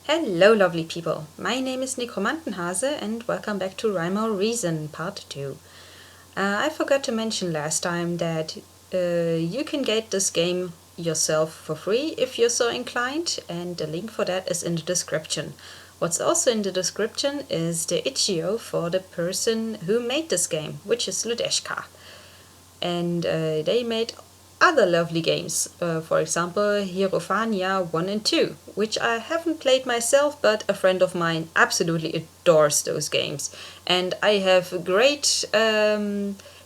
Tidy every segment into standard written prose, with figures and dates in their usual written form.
Hello lovely people, my name is Nekromantenhase and welcome back to Rhyme or Reason Part 2. I forgot to mention last time that you can get this game yourself for free if you're so inclined, and the link for that is in the description. What's also in the description is the itch.io for the person who made this game, which is Ludeshka. And they made other lovely games, for example Hierophania 1 and 2, which I haven't played myself, but a friend of mine absolutely adores those games, and I have great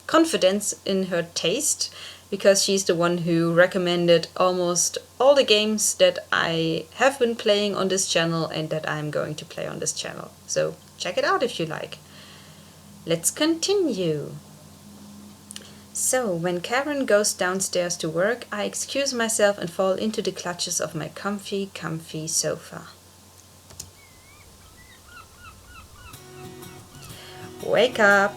confidence in her taste because she's the one who recommended almost all the games that I have been playing on this channel and that I'm going to play on this channel. So check it out if you like. Let's continue. So, when Karen goes downstairs to work, I excuse myself and fall into the clutches of my comfy sofa. Wake up!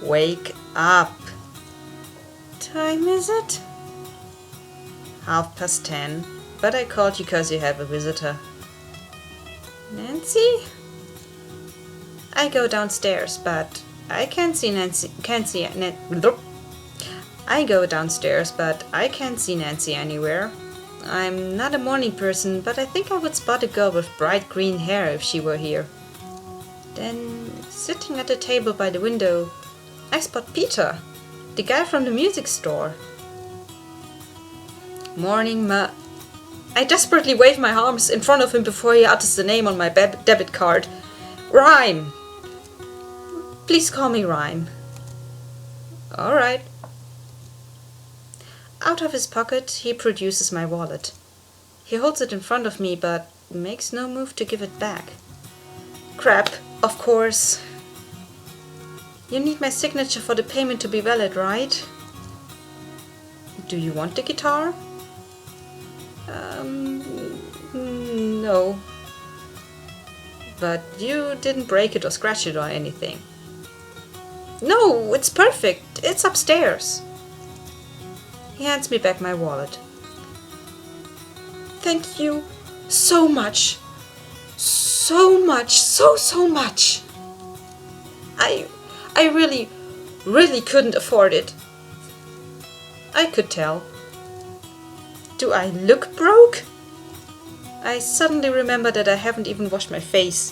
Wake up! Time is it? 10:30, but I called you because you have a visitor. Nancy? I go downstairs, but I can't see Nancy. I go downstairs, but I can't see Nancy anywhere. I'm not a morning person, but I think I would spot a girl with bright green hair if she were here. Then, sitting at the table by the window, I spot Peter, the guy from the music store. Morning, Ma. I desperately wave my arms in front of him before he utters the name on my debit card. Rhyme! Please call me Rhyme. All right. Out of his pocket, he produces my wallet. He holds it in front of me, but makes no move to give it back. Crap, of course. You need my signature for the payment to be valid, right? Do you want the guitar? No. But you didn't break it or scratch it or anything. No, it's perfect. It's upstairs. He hands me back my wallet. Thank you so much. So much. So much. I really couldn't afford it. I could tell. Do I look broke? I suddenly remember that I haven't even washed my face.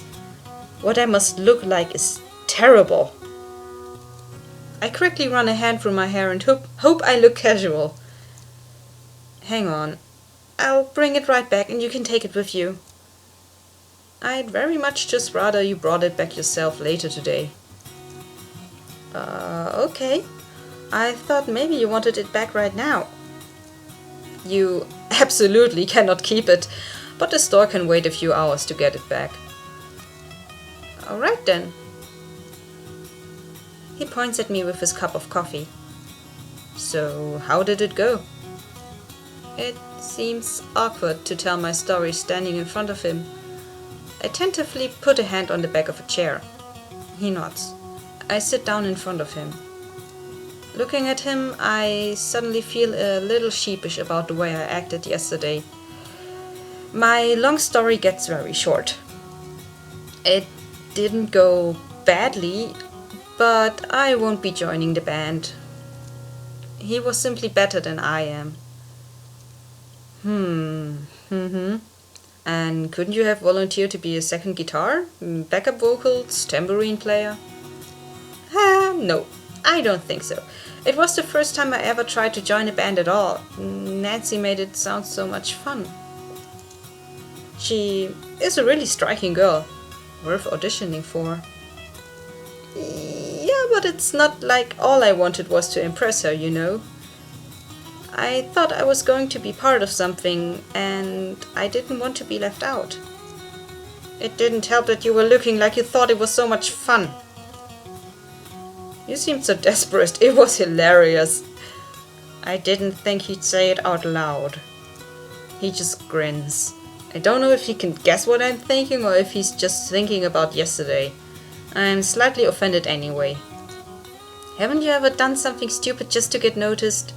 What I must look like is terrible. I quickly run a hand through my hair and hope I look casual. Hang on. I'll bring it right back and you can take it with you. I'd very much just rather you brought it back yourself later today. Okay. I thought maybe you wanted it back right now. You absolutely cannot keep it, but the store can wait a few hours to get it back. Alright then. He points at me with his cup of coffee. So, how did it go? It seems awkward to tell my story standing in front of him. I tentatively put a hand on the back of a chair. He nods. I sit down in front of him. Looking at him, I suddenly feel a little sheepish about the way I acted yesterday. My long story gets very short. It didn't go badly, but I won't be joining the band. He was simply better than I am. And couldn't you have volunteered to be a second guitar, backup vocals, tambourine player? No, I don't think so. It was the first time I ever tried to join a band at all. Nancy made it sound so much fun. She is a really striking girl, worth auditioning for. Yeah, but it's not like all I wanted was to impress her, you know. I thought I was going to be part of something, and I didn't want to be left out. It didn't help that you were looking like you thought it was so much fun. You seemed so desperate, it was hilarious. I didn't think he'd say it out loud. He just grins. I don't know if he can guess what I'm thinking or if he's just thinking about yesterday. I'm slightly offended anyway. Haven't you ever done something stupid just to get noticed?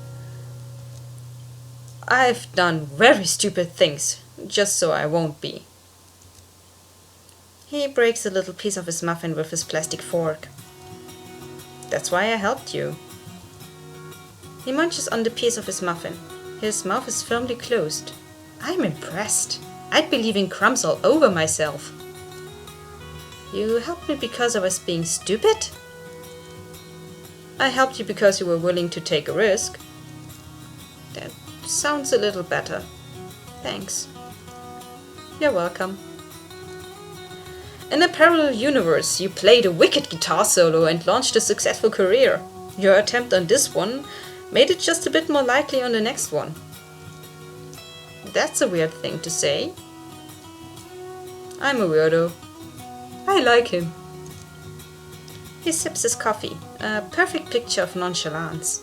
I've done very stupid things, just so I won't be. He breaks a little piece of his muffin with his plastic fork. That's why I helped you. He munches on the piece of his muffin. His mouth is firmly closed. I'm impressed. I'd be leaving crumbs all over myself. You helped me because I was being stupid? I helped you because you were willing to take a risk. That sounds a little better. Thanks. You're welcome. In a parallel universe, you played a wicked guitar solo and launched a successful career. Your attempt on this one made it just a bit more likely on the next one. That's a weird thing to say. I'm a weirdo. I like him. He sips his coffee, a perfect picture of nonchalance.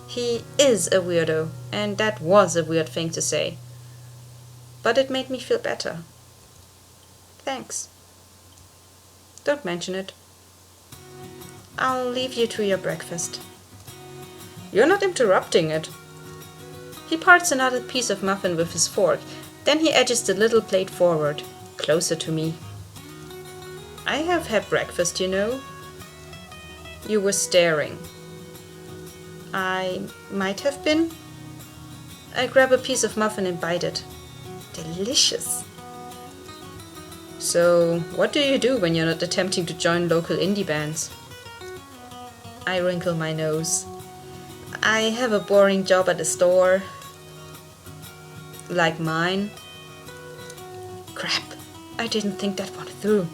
He is a weirdo, and that was a weird thing to say. But it made me feel better. Thanks. Don't mention it. I'll leave you to your breakfast. You're not interrupting it. He parts another piece of muffin with his fork, then he edges the little plate forward, closer to me. I have had breakfast, you know. You were staring. I might have been. I grab a piece of muffin and bite it. Delicious. So, what do you do when you're not attempting to join local indie bands? I wrinkle my nose. I have a boring job at a store. Like mine. Crap, I didn't think that one through.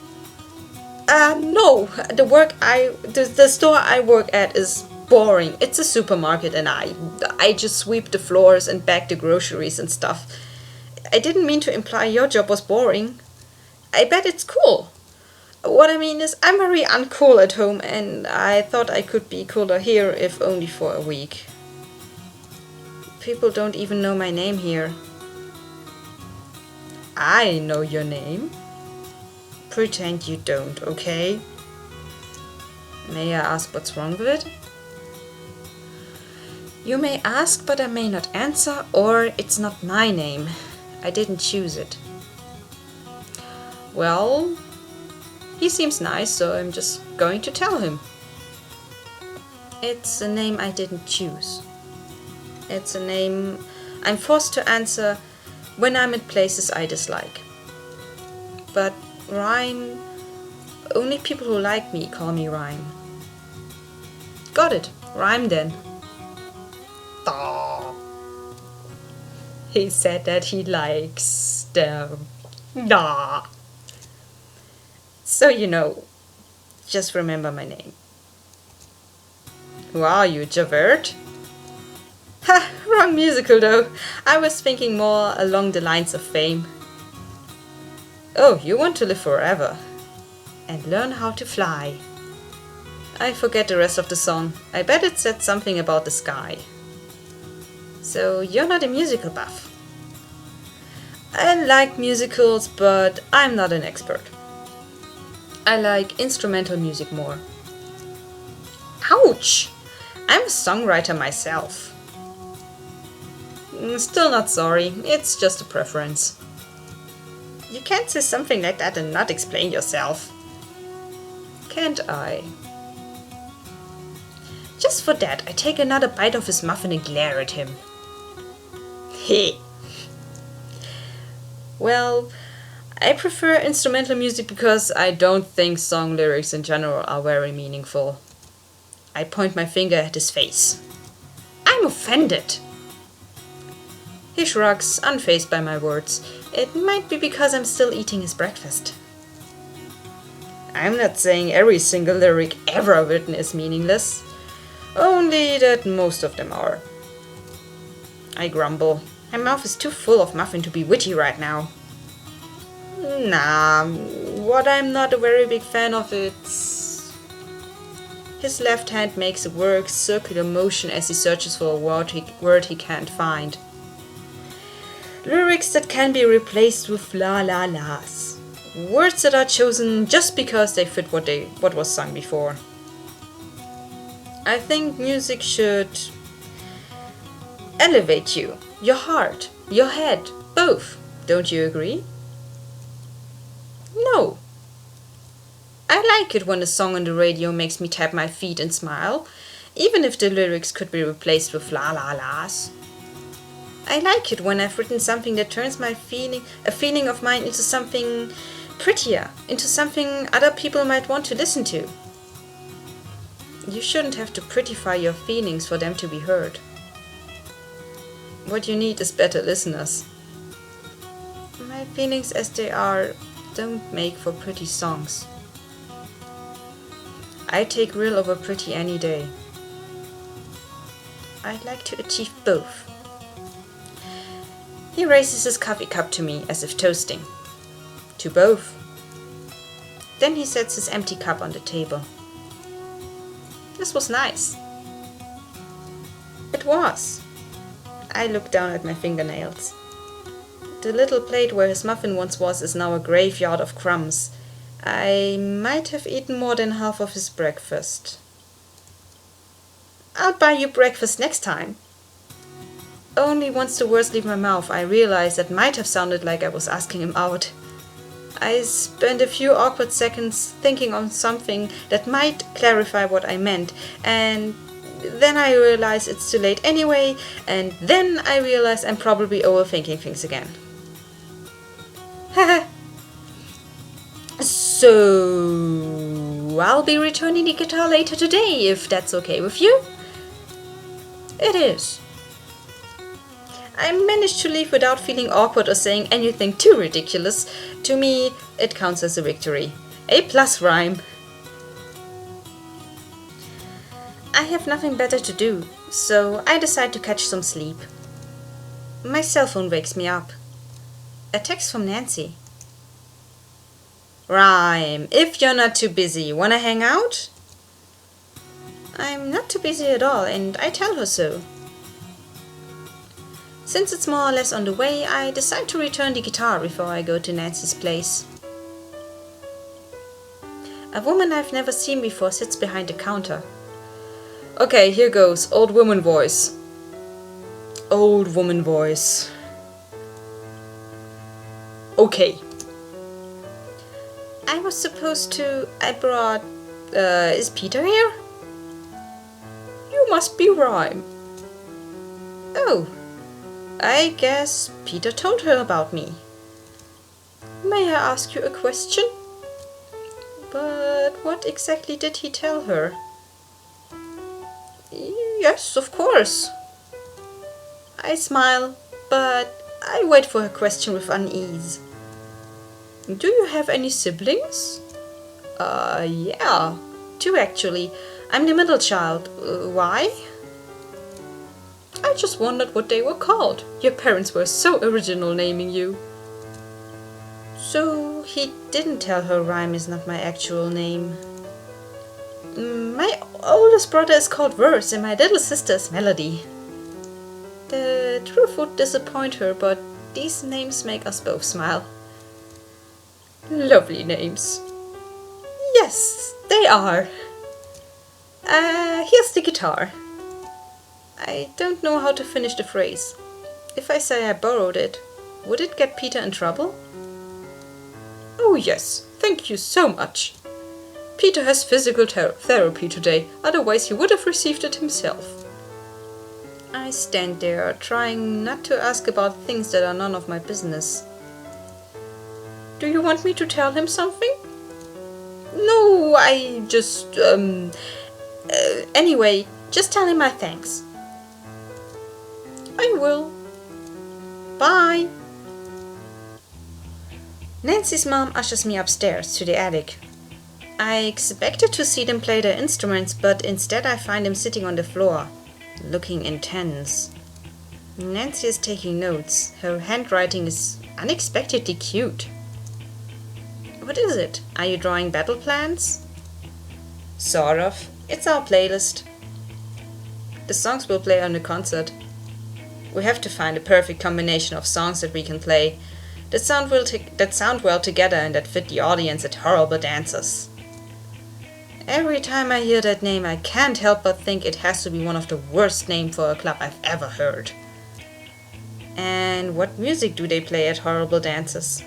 No, the store I work at is boring. It's a supermarket and I just sweep the floors and bag the groceries and stuff. I didn't mean to imply your job was boring. I bet it's cool. What I mean is I'm very uncool at home and I thought I could be cooler here if only for a week. People don't even know my name here. I know your name. Pretend you don't, okay? May I ask what's wrong with it? You may ask, but I may not answer, or it's not my name. I didn't choose it. Well, he seems nice, so I'm just going to tell him. It's a name I didn't choose. It's a name I'm forced to answer when I'm at places I dislike. But Rhyme, only people who like me call me Rhyme. Got it, Rhyme then. Daw. He said that he likes them. Daw. So you know, just remember my name. Who are you, Javert? Ha, wrong musical though. I was thinking more along the lines of Fame. Oh, you want to live forever and learn how to fly. I forget the rest of the song. I bet it said something about the sky. So you're not a musical buff. I like musicals, but I'm not an expert. I like instrumental music more. Ouch! I'm a songwriter myself. Still not sorry, it's just a preference. You can't say something like that and not explain yourself. Can't I? Just for that, I take another bite of his muffin and glare at him. Heh. Well, I prefer instrumental music because I don't think song lyrics in general are very meaningful. I point my finger at his face. I'm offended. He shrugs, unfazed by my words. It might be because I'm still eating his breakfast. I'm not saying every single lyric ever written is meaningless, only that most of them are. I grumble. My mouth is too full of muffin to be witty right now. Nah, what I'm not a very big fan of it's... His left hand makes a work circular motion as he searches for a word he can't find. Lyrics that can be replaced with la la las. Words that are chosen just because they fit what was sung before. I think music should elevate you, your heart, your head, both. Don't you agree? No. I like it when a song on the radio makes me tap my feet and smile, even if the lyrics could be replaced with la la las. I like it when I've written something that turns a feeling of mine into something prettier, into something other people might want to listen to. You shouldn't have to prettify your feelings for them to be heard. What you need is better listeners. My feelings as they are don't make for pretty songs. I take real over pretty any day. I'd like to achieve both. He raises his coffee cup to me as if toasting. To both. Then he sets his empty cup on the table. This was nice. It was. I looked down at my fingernails. The little plate where his muffin once was is now a graveyard of crumbs. I might have eaten more than half of his breakfast. I'll buy you breakfast next time. Only once the words leave my mouth I realized that might have sounded like I was asking him out. I spent a few awkward seconds thinking on something that might clarify what I meant, and then I realized it's too late anyway, and then I realized I'm probably overthinking things again. Haha. So, I'll be returning the guitar later today, if that's okay with you. It is. I managed to leave without feeling awkward or saying anything too ridiculous. To me, it counts as a victory. A plus rhyme. I have nothing better to do, so I decide to catch some sleep. My cell phone wakes me up. A text from Nancy. Rhyme, if you're not too busy, wanna hang out? I'm not too busy at all, and I tell her so. Since it's more or less on the way, I decide to return the guitar before I go to Nancy's place. A woman I've never seen before sits behind the counter. Okay, here goes, old woman voice. Old woman voice. Okay. I was supposed to... I brought... is Peter here? You must be Rhyme. Oh. I guess Peter told her about me. May I ask you a question? But what exactly did he tell her? Yes, of course. I smile, but I wait for her question with unease. Do you have any siblings? Yeah. 2 actually. I'm the middle child. Why? I just wondered what they were called. Your parents were so original naming you. So he didn't tell her Rhyme is not my actual name. My oldest brother is called Verse and my little sister is Melody. The truth would disappoint her, but these names make us both smile. Lovely names. Yes, they are. Here's the guitar. I don't know how to finish the phrase. If I say I borrowed it, would it get Peter in trouble? Oh yes, thank you so much. Peter has physical therapy today, otherwise he would have received it himself. I stand there, trying not to ask about things that are none of my business. Do you want me to tell him something? No, I just, anyway, just tell him my thanks. I will. Bye. Nancy's mom ushers me upstairs to the attic. I expected to see them play their instruments, but instead I find them sitting on the floor, looking intense. Nancy is taking notes. Her handwriting is unexpectedly cute. What is it? Are you drawing battle plans? Sort of. It's our playlist. The songs we'll play on the concert. We have to find a perfect combination of songs that we can play, that sound well together and that fit the audience at horrible dances. Every time I hear that name, I can't help but think it has to be one of the worst names for a club I've ever heard. And what music do they play at Horrible Dances?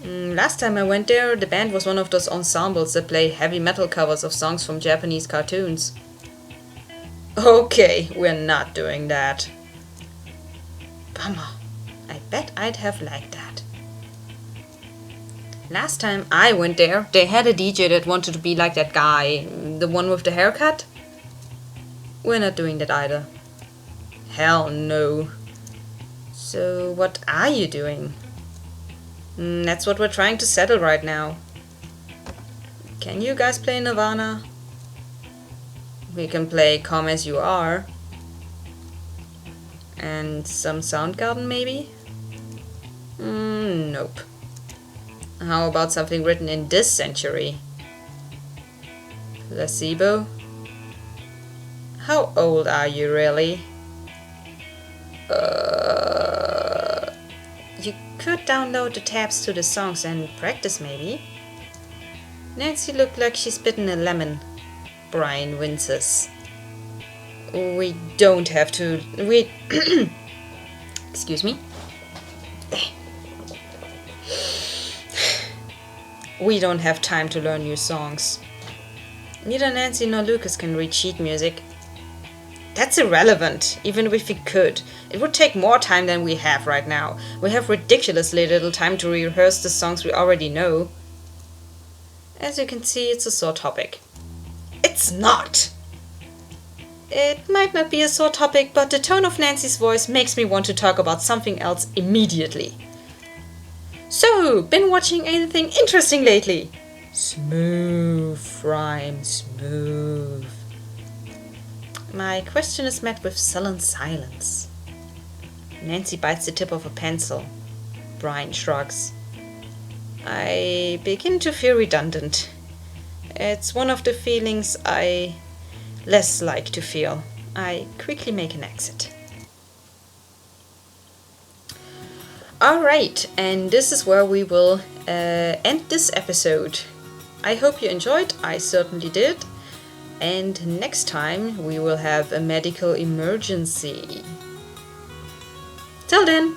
Last time I went there, the band was one of those ensembles that play heavy metal covers of songs from Japanese cartoons. Okay, we're not doing that. Bummer. I bet I'd have liked that. Last time I went there, they had a DJ that wanted to be like that guy, the one with the haircut. We're not doing that either. Hell no. So what are you doing? That's what we're trying to settle right now. Can you guys play Nirvana? We can play Come As You Are. And some Soundgarden maybe? Nope. How about something written in this century? Placebo? How old are you really? You could download the tabs to the songs and practice maybe. Nancy looked like she's bitten a lemon. Brian winces. We don't have to... Excuse me. We don't have time to learn new songs. Neither Nancy nor Lucas can read sheet music. That's irrelevant, even if we could. It would take more time than we have right now. We have ridiculously little time to rehearse the songs we already know. As you can see, it's a sore topic. It's not! It might not be a sore topic, but the tone of Nancy's voice makes me want to talk about something else immediately. So, been watching anything interesting lately? Smooth, rhyme, smooth. My question is met with sullen silence. Nancy bites the tip of a pencil. Brian shrugs. I begin to feel redundant. It's one of the feelings I less like to feel. I quickly make an exit. Alright, and this is where we will end this episode. I hope you enjoyed, I certainly did. And next time we will have a medical emergency. Till then!